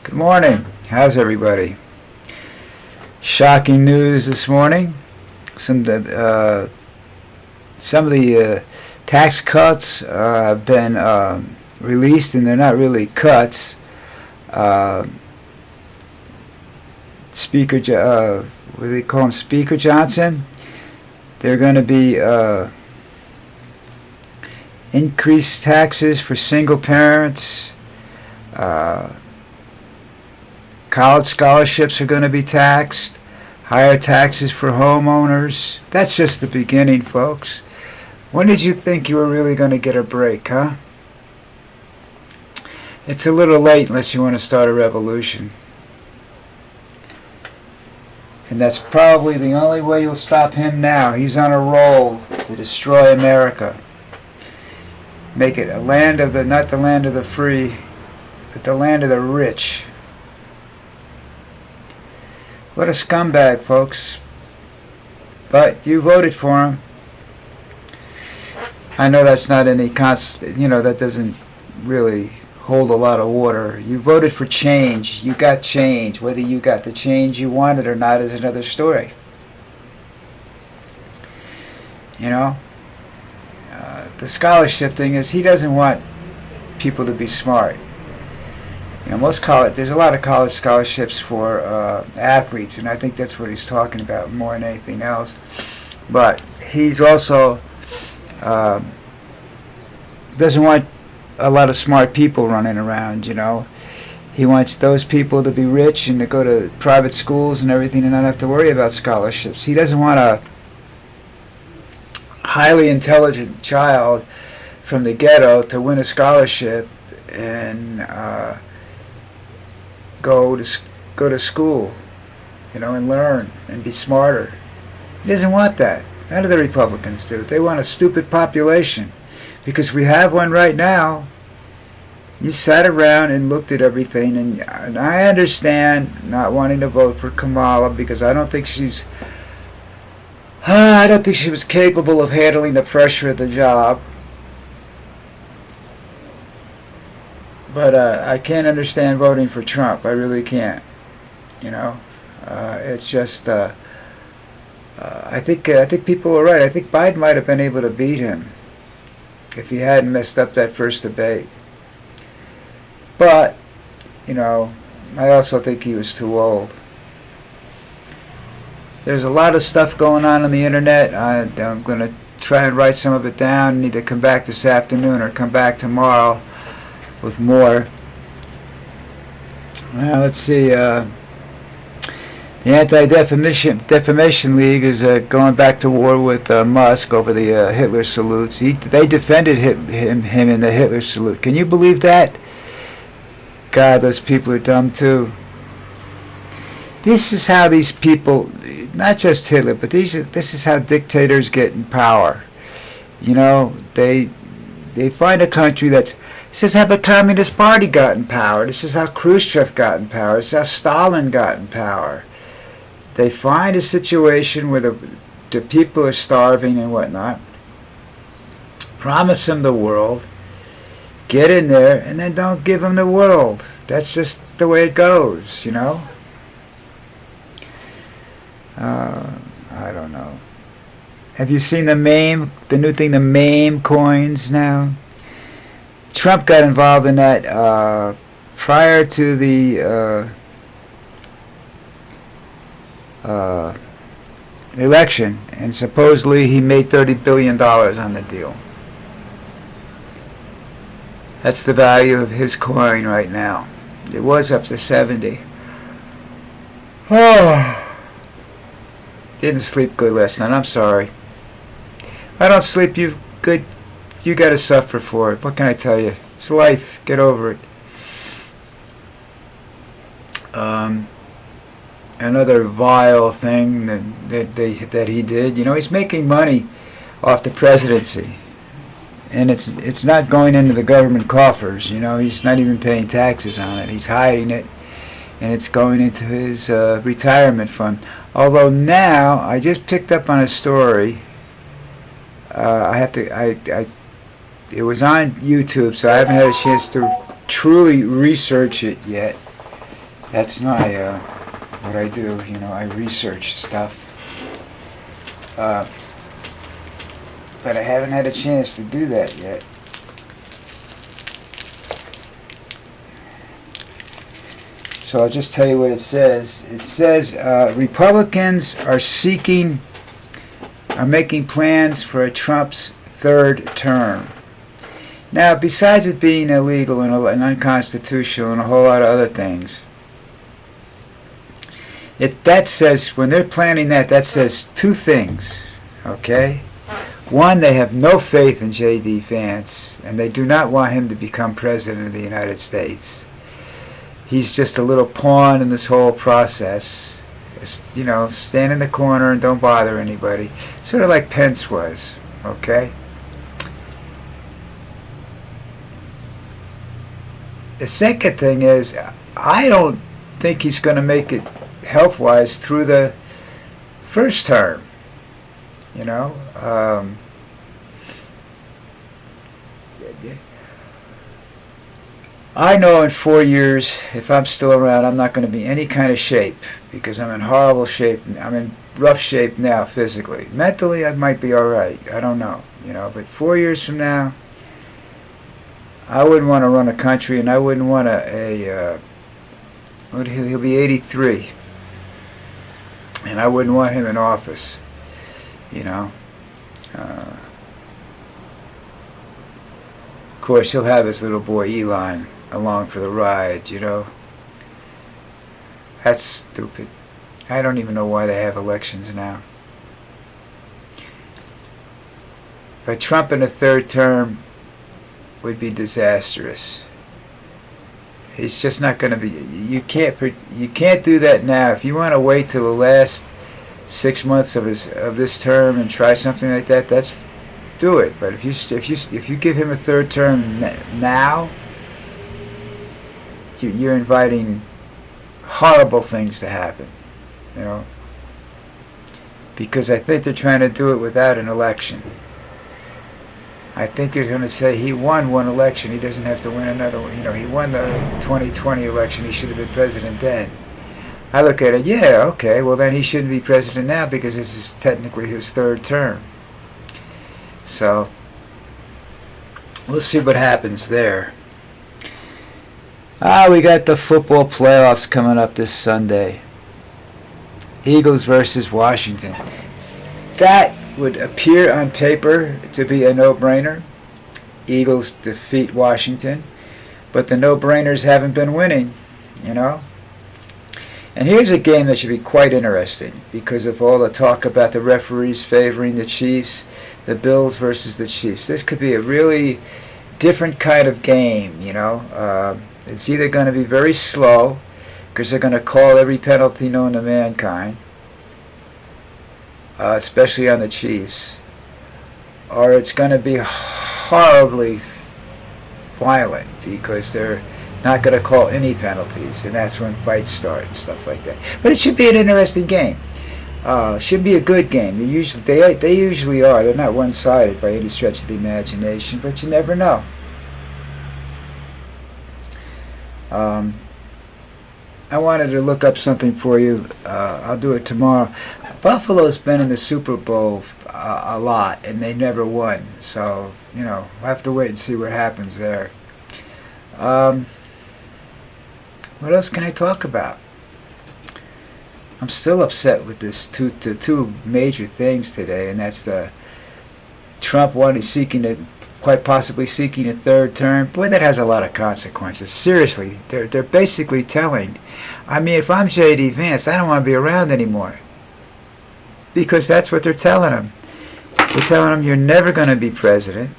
Good morning. How's everybody? Shocking news this morning. Some of the tax cuts have been released, and they're not really cuts. What do they call him? Speaker Johnson. They're going to be increased taxes for single parents. College scholarships are going to be taxed. Higher taxes for homeowners. That's just the beginning, folks. When did you think you were really going to get a break, huh? It's a little late unless you want to start a revolution. And that's probably the only way you'll stop him now. He's on a roll to destroy America. Make it a land of the, not the land of the free, but the land of the rich. What a scumbag, folks. But you voted for him. I know that's not any that doesn't really hold a lot of water. You voted for change. You got change. Whether you got the change you wanted or not is another story. The scholarship thing is he doesn't want people to be smart. There's a lot of college scholarships for athletes, and I think that's what he's talking about more than anything else. But he's also doesn't want a lot of smart people running around, He wants those people to be rich and to go to private schools and everything and not have to worry about scholarships. He doesn't want a highly intelligent child from the ghetto to win a scholarship and go to school, and learn and be smarter. He doesn't want that. None of the Republicans do. They want a stupid population, because we have one right now. You sat around and looked at everything, and I understand not wanting to vote for Kamala because I don't think she was capable of handling the pressure of the job. But I can't understand voting for Trump. I really can't. It's just. I think people are right. I think Biden might have been able to beat him if he hadn't messed up that first debate. But, I also think he was too old. There's a lot of stuff going on the internet. I'm going to try and write some of it down and either come back this afternoon or come back tomorrow with more. Now, let's see. The Anti-Defamation League is going back to war with Musk over the Hitler salutes. They defended him in the Hitler salute. Can you believe that? God, those people are dumb too. This is how these people, not just Hitler, but this is how dictators get in power. They find a country that's. This is how the Communist Party got in power. This is how Khrushchev got in power. This is how Stalin got in power. They find a situation where the people are starving and whatnot, promise them the world, get in there, and then don't give them the world. That's just the way it goes, I don't know. Have you seen the new thing, the meme coins now? Trump got involved in that prior to the election, and supposedly he made $30 billion on the deal. That's the value of his coin right now. It was up to 70. Oh, didn't sleep good last night. I'm sorry. I don't sleep good. You got to suffer for it. What can I tell you? It's life. Get over it. Another vile thing that he did. He's making money off the presidency, and it's not going into the government coffers. He's not even paying taxes on it. He's hiding it, and it's going into his retirement fund. Although now I just picked up on a story. It was on YouTube, so I haven't had a chance to truly research it yet. That's my what I do. I research stuff, but I haven't had a chance to do that yet. So I'll just tell you what it says. It says Republicans are making plans for Trump's third term. Now, besides it being illegal and unconstitutional and a whole lot of other things, that says, when they're planning that says two things, okay? One, they have no faith in J.D. Vance, and they do not want him to become president of the United States. He's just a little pawn in this whole process. Stand in the corner and don't bother anybody. Sort of like Pence was, okay? The second thing is, I don't think he's going to make it health-wise through the first term. I know in 4 years, if I'm still around, I'm not going to be in any kind of shape, because I'm in horrible shape. I'm in rough shape now physically. Mentally, I might be all right. I don't know. But 4 years from now, I wouldn't want to run a country, and I wouldn't want he'll be 83, and I wouldn't want him in office. Of course, he'll have his little boy Elon along for the ride, That's stupid. I don't even know why they have elections now. But Trump in a third term would be disastrous. He's just not going to be. You can't do that now. If you want to wait till the last 6 months of this term and try something like that, do it. But if you give him a third term now, you're inviting horrible things to happen, because I think they're trying to do it without an election. I think they're going to say he won one election, he doesn't have to win another one. He won the 2020 election, he should have been president then. I look at it, yeah, okay, well then he shouldn't be president now, because this is technically his third term. So we'll see what happens there. We got the football playoffs coming up this Sunday. Eagles versus Washington. That would appear on paper to be a no-brainer. Eagles defeat Washington, but the no-brainers haven't been winning, And here's a game that should be quite interesting because of all the talk about the referees favoring the Chiefs, the Bills versus the Chiefs. This could be a really different kind of game, It's either going to be very slow because they're going to call every penalty known to mankind, especially on the Chiefs, or it's going to be horribly violent because they're not going to call any penalties, and that's when fights start and stuff like that. But it should be an interesting game. Should be a good game. They usually are. They're not one-sided by any stretch of the imagination, but you never know. I wanted to look up something for you. I'll do it tomorrow. Buffalo's been in the Super Bowl a lot, and they never won. So, we'll have to wait and see what happens there. What else can I talk about? I'm still upset with the two major things today, and that's the Trump quite possibly seeking a third term. Boy, that has a lot of consequences. Seriously, they're basically telling. If I'm J.D. Vance, I don't want to be around anymore. Because that's what they're telling him. They're telling him you're never going to be president.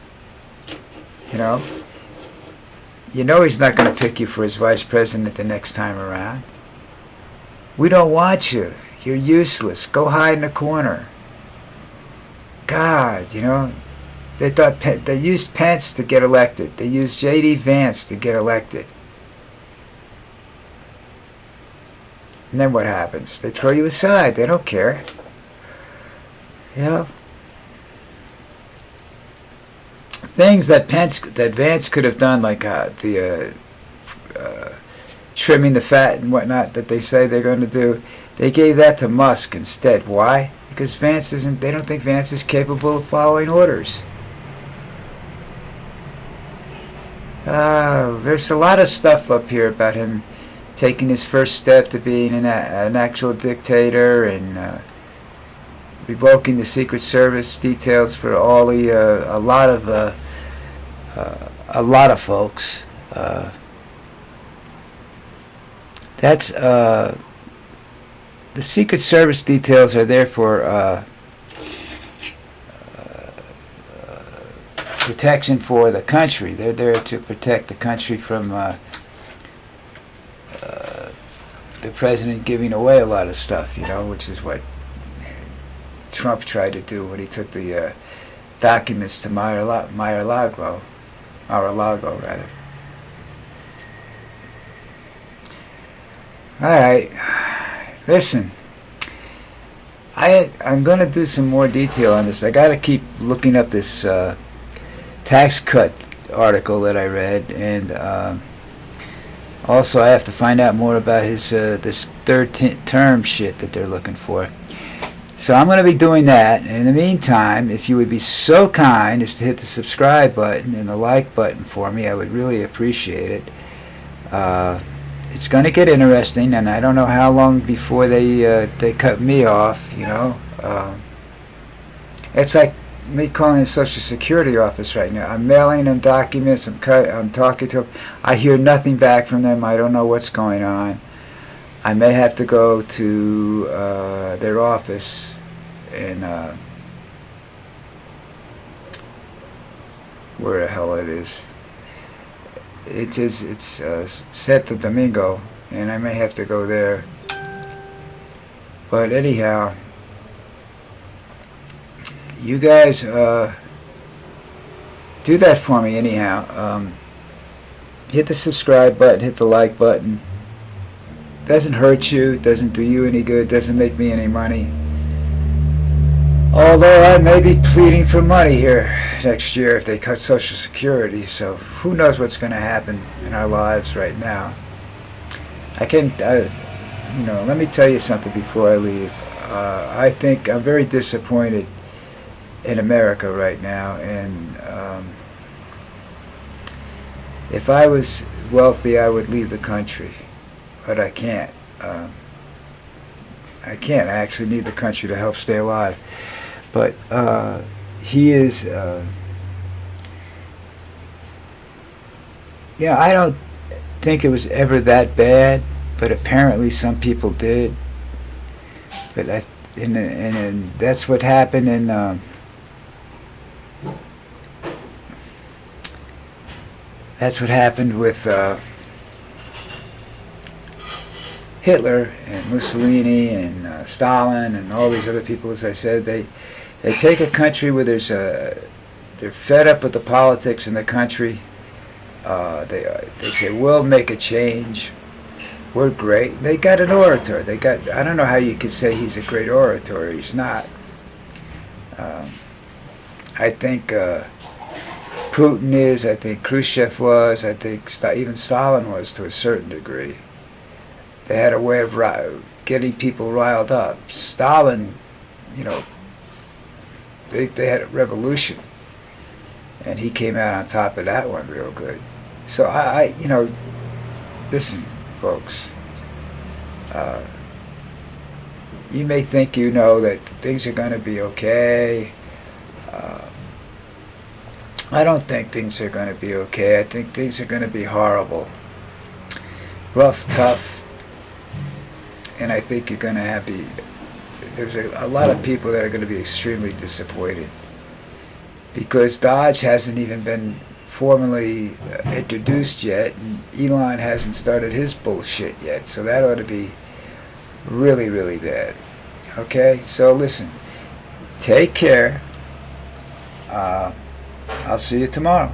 He's not going to pick you for his vice president the next time around. We don't want you. You're useless. Go hide in a corner. God, they thought they used Pence to get elected. They used J.D. Vance to get elected. And then what happens? They throw you aside. They don't care. Things that Vance could have done, like trimming the fat and whatnot that they say they're going to do. They gave that to Musk instead. Why? Because Vance isn't. They don't think Vance is capable of following orders. There's a lot of stuff up here about him taking his first step to being an actual dictator and revoking the Secret Service details for all the a lot of folks. That's the Secret Service details are there for protection for the country. They're there to protect the country from the president giving away a lot of stuff, which is what Trump tried to do when he took the documents to Mar-a-Lago, rather. All right, listen. I'm going to do some more detail on this. I got to keep looking up this tax cut article that I read, and also I have to find out more about his this third term shit that they're looking for. So I'm going to be doing that. And in the meantime, if you would be so kind as to hit the subscribe button and the like button for me, I would really appreciate it. It's going to get interesting, and I don't know how long before they cut me off. It's like me calling the Social Security office right now. I'm mailing them documents. I'm talking to them. I hear nothing back from them. I don't know what's going on. I may have to go to their office and where the hell it is. It's Santo Domingo, and I may have to go there. But anyhow, you guys do that for me anyhow. Hit the subscribe button, hit the like button. Doesn't hurt you, doesn't do you any good, doesn't make me any money. Although I may be pleading for money here next year if they cut Social Security, so who knows what's going to happen in our lives right now. Let me tell you something before I leave. I think I'm very disappointed in America right now, and if I was wealthy, I would leave the country. But I can't. I actually need the country to help stay alive. But he is. I don't think it was ever that bad, but apparently some people did. But and that's what happened in. That's what happened with. Hitler and Mussolini and Stalin and all these other people, as I said, they take a country where they're fed up with the politics in the country. They say, we'll make a change. We're great. They got an orator. I don't know how you could say he's a great orator. He's not. I think Putin is. I think Khrushchev was. I think even Stalin was to a certain degree. They had a way of getting people riled up. Stalin, they had a revolution, and he came out on top of that one real good. So listen, folks. You may think that things are going to be okay. I don't think things are going to be okay. I think things are going to be horrible, rough, tough. And I think you're going to there's a lot of people that are going to be extremely disappointed because Dodge hasn't even been formally introduced yet, and Elon hasn't started his bullshit yet, so that ought to be really, really bad. Okay, so listen, take care. I'll see you tomorrow.